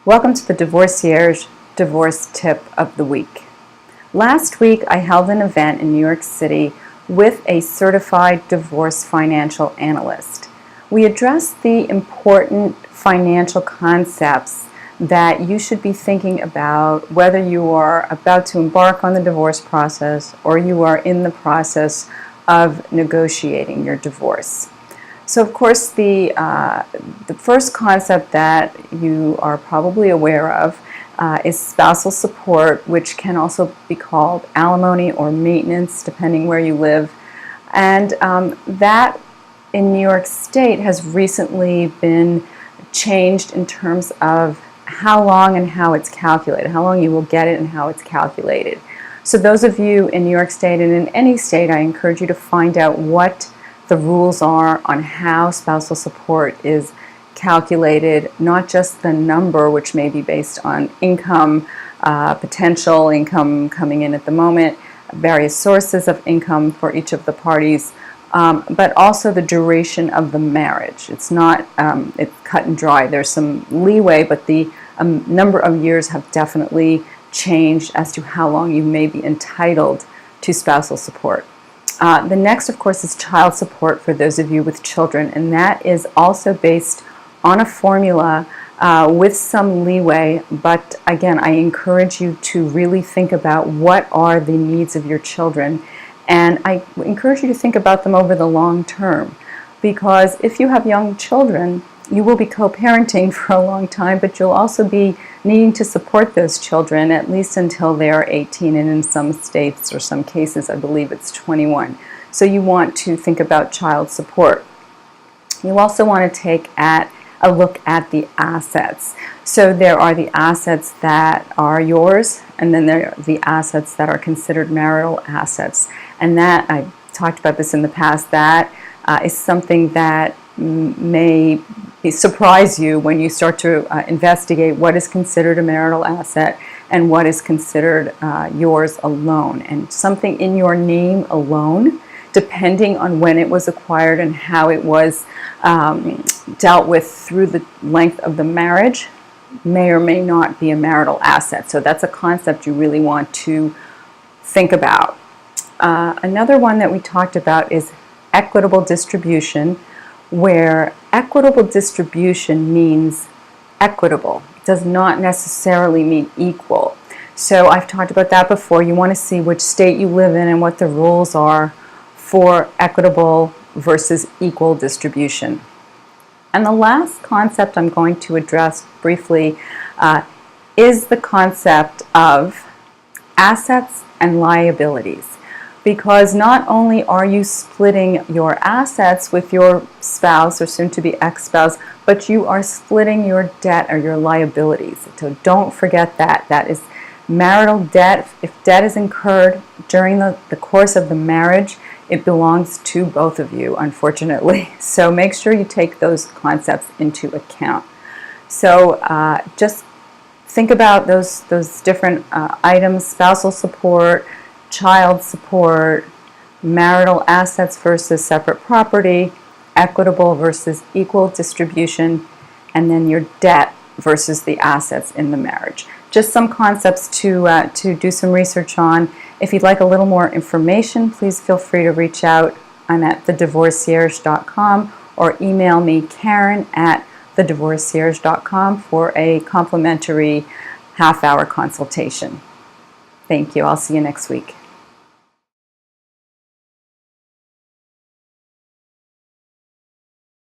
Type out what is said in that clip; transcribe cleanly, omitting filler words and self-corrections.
Welcome to the Divorcier's Divorce Tip of the Week. Last week I held an event in New York City with a certified divorce financial analyst. We addressed the important financial concepts that you should be thinking about whether you are about to embark on the divorce process or you are in the process of negotiating your divorce. So of course the first concept that you are probably aware of is spousal support, which can also be called alimony or maintenance depending where you live. And that in New York State has recently been changed in terms of how long and how it's calculated, how long you will get it and how it's calculated. So those of you in New York State and in any state, I encourage you to find out what the rules are on how spousal support is calculated, not just the number, which may be based on income, potential income coming in at the moment, various sources of income for each of the parties, but also the duration of the marriage. It's not it's cut and dry. There's some leeway, but the number of years have definitely changed as to how long you may be entitled to spousal support. The next, of course, is child support for those of you with children, and that is also based on a formula with some leeway, but again, I encourage you to really think about what are the needs of your children, and I encourage you to think about them over the long term, because if you have young children, you will be co-parenting for a long time, but you'll also be needing to support those children at least until they are 18, and in some states or some cases, I believe it's 21. So you want to think about child support. You also want to take a look at the assets. So there are the assets that are yours, and then there are the assets that are considered marital assets. And that, I've talked about this in the past, that is something that may surprise you when you start to investigate what is considered a marital asset and what is considered yours alone. And something in your name alone, depending on when it was acquired and how it was dealt with through the length of the marriage, may or may not be a marital asset. So that's a concept you really want to think about. Another one that we talked about is equitable distribution, where equitable distribution means equitable. It does not necessarily mean equal. So I've talked about that before. You want to see which state you live in and what the rules are for equitable versus equal distribution. And the last concept I'm going to address briefly is the concept of assets and liabilities. Because not only are you splitting your assets with your spouse or soon-to-be ex-spouse, but you are splitting your debt or your liabilities. So don't forget that. That is marital debt. If debt is incurred during the course of the marriage, it belongs to both of you, unfortunately. So make sure you take those concepts into account. So just think about those different items: spousal support, child support, marital assets versus separate property, equitable versus equal distribution, and then your debt versus the assets in the marriage. Just some concepts to do some research on. If you'd like a little more information, please feel free to reach out. I'm at thedivorcierge.com, or email me, Karen@thedivorcierge.com, for a complimentary half-hour consultation. Thank you. I'll see you next week.